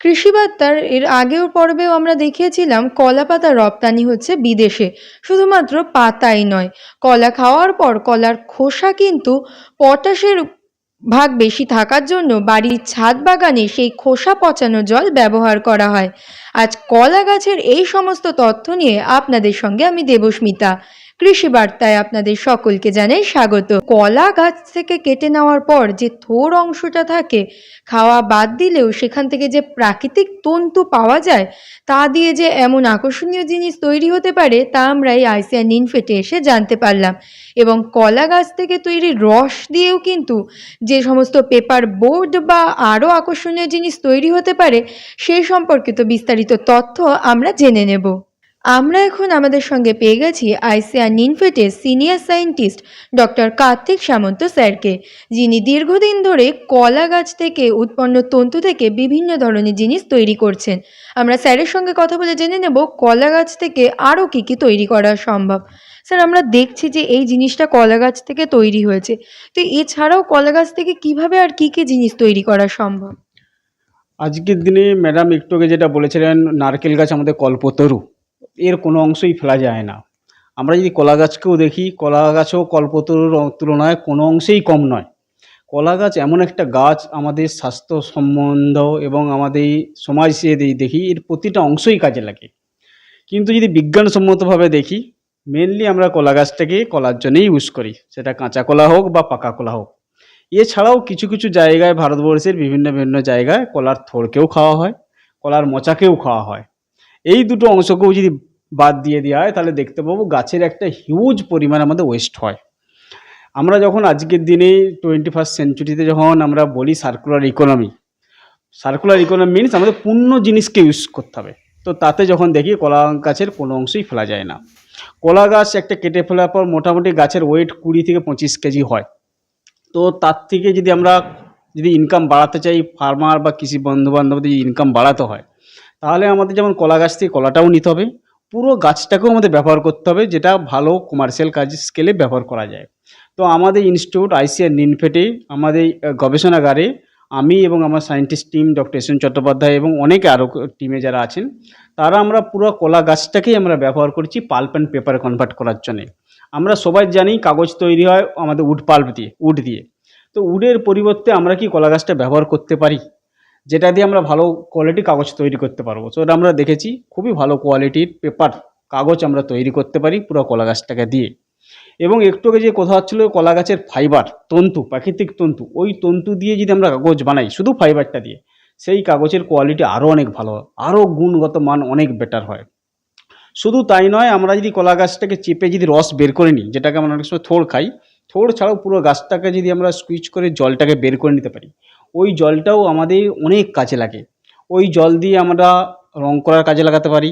কৃষি বার্তার এর আগের পর্বেও আমরা দেখিয়েছিলাম কলা পাতা রপ্তানি হচ্ছে বিদেশে। শুধুমাত্র পাতাই নয়, কলা খাওয়ার পর কলার খোসা কিন্তু পটাশের ভাগ বেশি থাকার জন্য বাড়ির ছাদ বাগানে সেই খোসা পচানো জল ব্যবহার করা হয়। আজ কলা গাছের এই সমস্ত তথ্য নিয়ে আপনাদের সঙ্গে আমি দেবস্মিতা। কৃষি বার্তায় আপনাদের সকলকে জানাই স্বাগত। কলা গাছ থেকে কেটে নেওয়ার পর যে থোড় অংশটা থাকে, খাওয়া বাদ দিলেও সেখান থেকে যে প্রাকৃতিক তন্তু পাওয়া যায়, তা দিয়ে যে এমন আকর্ষণীয় জিনিস তৈরি হতে পারে তা আমরা এই আইসিআর নিনফেটে এসে জানতে পারলাম। এবং কলা গাছ থেকে তৈরি রস দিয়েও কিন্তু যে সমস্ত পেপার বোর্ড বা আরও আকর্ষণীয় জিনিস তৈরি হতে পারে, সেই সম্পর্কিত বিস্তারিত তথ্য আমরা জেনে নেব। আমরা এখন আমাদের সঙ্গে পেয়ে গেছি আইসিআর নিনফেটের senior scientist doctor Kartik Samanta স্যারকে, যিনি দীর্ঘদিন ধরে কলা গাছ থেকে উৎপন্ন তন্তু থেকে বিভিন্ন ধরনের জিনিস তৈরি করছেন। আমরা স্যারের সঙ্গে কথা বলে জেনে নেব কলা গাছ থেকে আরও কী কী তৈরি করা সম্ভব। স্যার, আমরা দেখছি যে এই জিনিসটা কলা গাছ থেকে তৈরি হয়েছে, তো এছাড়াও কলা গাছ থেকে কিভাবে আর কী কী জিনিস তৈরি করা সম্ভব? আজকের দিনে ম্যাডাম একটু আগে যেটা বলেছিলেন, নারকেল গাছ আমাদের কল্পতরু, এর কোনো অংশই ফেলা যায় না। আমরা যদি কলা গাছকেও দেখি, কলা গাছও কল্পতরুর তুলনায় কোনো অংশেই কম নয়। কলা গাছ এমন একটা গাছ, আমাদের স্বাস্থ্য সম্বন্ধ এবং আমাদের সমাজে দেখি এর প্রতিটা অংশই কাজে লাগে। কিন্তু যদি বিজ্ঞানসম্মতভাবে দেখি, মেনলি আমরা কলা গাছটাকে কলার জন্যই ইউজ করি, সেটা কাঁচা কলা হোক বা পাকা কলা হোক। এছাড়াও কিছু কিছু জায়গায়, ভারতবর্ষের বিভিন্ন বিভিন্ন জায়গায় কলার থোড়কেও খাওয়া হয়, কলার মোচাকেও খাওয়া হয়। এই দুটো অংশকেও যদি বাদ দিয়ে দেওয়া হয়, তাহলে দেখতে পাবো গাছের একটা হিউজ পরিমাণ আমাদের ওয়েস্ট হয়। আমরা যখন আজকের দিনে 21st সেঞ্চুরিতে যখন আমরা বলি সার্কুলার ইকোনমি মিনস আমাদের পূর্ণ জিনিসকে ইউজ করতে হবে। তো তাতে যখন দেখি কলা গাছের কোনো অংশই ফেলা যায় না। কলা গাছ একটা কেটে ফেলার পর মোটামুটি গাছের ওয়েট 20 থেকে 25 কেজি হয়। তো তার থেকে যদি ইনকাম বাড়াতে চাই, ফার্মার বা কৃষি বন্ধুবান্ধবদের যদি ইনকাম বাড়াতে হয়, তাহলে আমাদের যেমন কলা গাছ থেকে কলাটাও নিতে হবে, পুরো গাছটাকেও আমাদের ব্যবহার করতে হবে, যেটা ভালো কমার্শিয়াল কাজ স্কেলে ব্যবহার করা যায়। তো আমাদের ইনস্টিটিউট আইসিআর নিনফেটে, আমাদের গবেষণাগারে আমি এবং আমার scientist team doctor S N Chattopadhyay এবং অনেকে আরও টিমে যারা আছেন, তারা আমরা পুরো কলা গাছটাকেই আমরা ব্যবহার করছি পাল্প অ্যান্ড পেপারে কনভার্ট করার জন্যে। আমরা সবাই জানি কাগজ তৈরি হয় আমাদের উড দিয়ে। তো উডের পরিবর্তে আমরা কি কলা গাছটা ব্যবহার করতে পারি, যেটা দিয়ে আমরা ভালো কোয়ালিটি কাগজ তৈরি করতে পারবো। তো এটা আমরা দেখেছি, খুবই ভালো কোয়ালিটির পেপার কাগজ আমরা তৈরি করতে পারি পুরো কলা গাছটাকে দিয়ে। এবং একটু আগে যে কথা হচ্ছিল কলা গাছের ফাইবার তন্তু, প্রাকৃতিক তন্তু, ওই তন্তু দিয়ে যদি আমরা কাগজ বানাই শুধু ফাইবারটা দিয়ে, সেই কাগজের কোয়ালিটি আরও অনেক ভালো হয়, আরও গুণগত মান অনেক বেটার হয়। শুধু তাই নয়, আমরা যদি কলা গাছটাকে চেপে যদি রস বের করে নিই, যেটাকে আমরা অনেক সময় থোড় খাই, থোড় ছাড়াও পুরো গাছটাকে যদি আমরা স্কুইচ করে জলটাকে বের করে নিতে পারি, ওই জলটাও আমাদের অনেক কাজে লাগে। ওই জল দিয়ে আমরা রং করার কাজে লাগাতে পারি,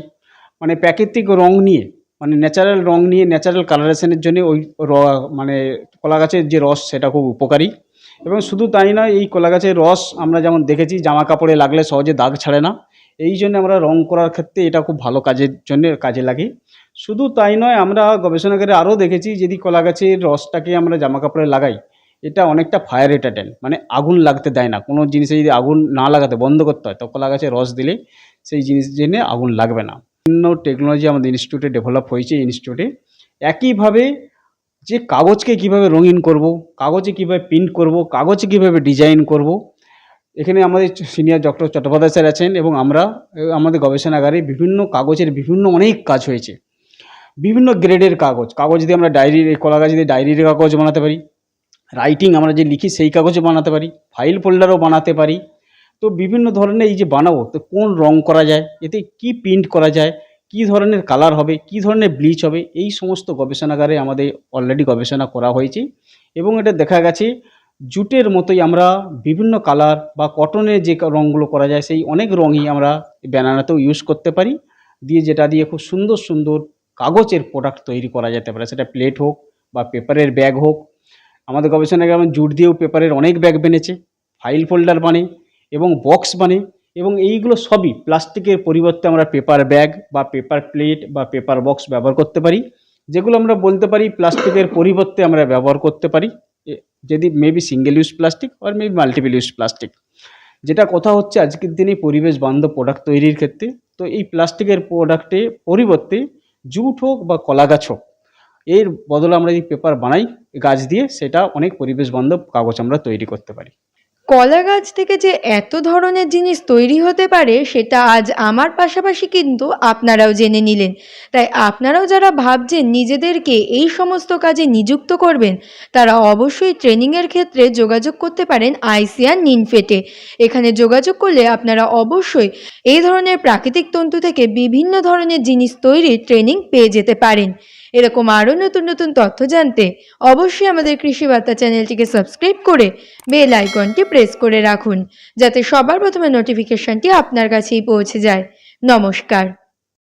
মানে প্রাকৃতিক রং নিয়ে, মানে ন্যাচারাল রং নিয়ে ন্যাচারাল কালারেশনের জন্য ওই মানে কলা গাছের যে রস সেটা খুব উপকারী। এবং শুধু তাই নয়, এই কলা গাছের রস আমরা যেমন দেখেছি জামা কাপড়ে লাগলে সহজে দাগ ছাড়ে না, এই জন্য আমরা রং করার ক্ষেত্রে এটা খুব ভালো কাজের জন্য কাজে লাগে। শুধু তাই নয়, আমরা গবেষণাগারে আরও দেখেছি যদি কলা গাছের রসটাকে আমরা জামা কাপড়ে লাগাই, এটা অনেকটা ফায়ার রিটার্ডেন্ট, মানে আগুন লাগতে দেয় না। কোনো জিনিসে যদি আগুন না লাগাতে বন্ধ করতে হয়, তো কলা গাছের রস দিলে সেই জিনিস জেনে আগুন লাগবে না। বিভিন্ন টেকনোলজি আমাদের ইনস্টিটিউটে ডেভেলপ হয়েছে ইনস্টিটিউটে। একইভাবে যে কাগজকে কিভাবে রঙিন করব, কাগজে কিভাবে প্রিন্ট করব, কাগজে কিভাবে ডিজাইন করব, এখানে আমাদের সিনিয়র ডক্টর চট্টোপাধ্যায় স্যার আছেন এবং আমরা আমাদের গবেষণাগারে বিভিন্ন কাগজের বিভিন্ন অনেক কাজ হয়েছে। বিভিন্ন গ্রেডের কাগজ দিয়ে আমরা কলা গাছ দিয়ে ডায়েরির কাগজ বানাতে পারি, রাইটিং আমরা যে লিখি সেই কাগজও বানাতে পারি, ফাইল ফোল্ডারও বানাতে পারি। তো বিভিন্ন ধরনের এই যে বানাবো, তো কোন রং করা যায়, এতে কি প্রিন্ট করা যায়, কি ধরনের কালার হবে, কি ধরনের ব্লিচ হবে, এই সমস্ত গবেষণাগারে আমাদের অলরেডি গবেষণা করা হয়েছে। এবং এটা দেখা গেছে জুটের মতোই আমরা বিভিন্ন কালার বা কটনের যে রঙগুলো করা যায়, সেই অনেক রঙই আমরা ব্যানানাতেও ইউজ করতে পারি, যেটা দিয়ে খুব সুন্দর সুন্দর কাগজের প্রোডাক্ট তৈরি করা যেতে পারে, সেটা প্লেট হোক বা পেপারের ব্যাগ হোক। আমাদের গবেষণাগারে যেমন জুট দিয়েও পেপারের অনেক ব্যাগ বেনেছে, ফাইল ফোল্ডার বানে এবং বক্স বানে। এবং এইগুলো সবই প্লাস্টিকের পরিবর্তে আমরা পেপার ব্যাগ বা পেপার প্লেট বা পেপার বক্স ব্যবহার করতে পারি, যেগুলো আমরা বলতে পারি প্লাস্টিকের পরিবর্তে আমরা ব্যবহার করতে পারি, যদি মেবি সিঙ্গেল ইউজ প্লাস্টিক আর মেবি মাল্টিপল ইউজ প্লাস্টিক। যেটা কথা হচ্ছে আজকের দিনে পরিবেশ বান্ধব প্রোডাক্ট তৈরির ক্ষেত্রে, তো এই প্লাস্টিকের প্রোডাক্টে পরিবর্তে জুট হোক বা কলা গাছ হোক, এর বদলে আমরা যদি পেপার বানাই গাছ দিয়ে, সেটা অনেক পরিবেশ বান্ধব কাগজ আমরা তৈরি করতে পারি। কলা গাছ থেকে যে এত ধরনের জিনিস তৈরি হতে পারে সেটা আজ আমার পাশাপাশি কিন্তু আপনারাও জেনে নিলেন। তাই আপনারাও যারা ভাবছেন নিজেদেরকে এই সমস্ত কাজে নিযুক্ত করবেন, তারা অবশ্যই ট্রেনিংয়ের ক্ষেত্রে যোগাযোগ করতে পারেন আইসিআর নিনফেটে। এখানে যোগাযোগ করলে আপনারা অবশ্যই এই ধরনের প্রাকৃতিক তন্তু থেকে বিভিন্ন ধরনের জিনিস তৈরির ট্রেনিং পেয়ে যেতে পারেন। এরকম আরও নতুন নতুন তথ্য জানতে অবশ্যই আমাদের কৃষি বার্তা চ্যানেলটিকে সাবস্ক্রাইব করে বেল আইকনটি প্রেস করে রাখুন, যাতে সবার প্রথমে নোটিফিকেশনটি আপনার কাছেই পৌঁছে যায়। নমস্কার।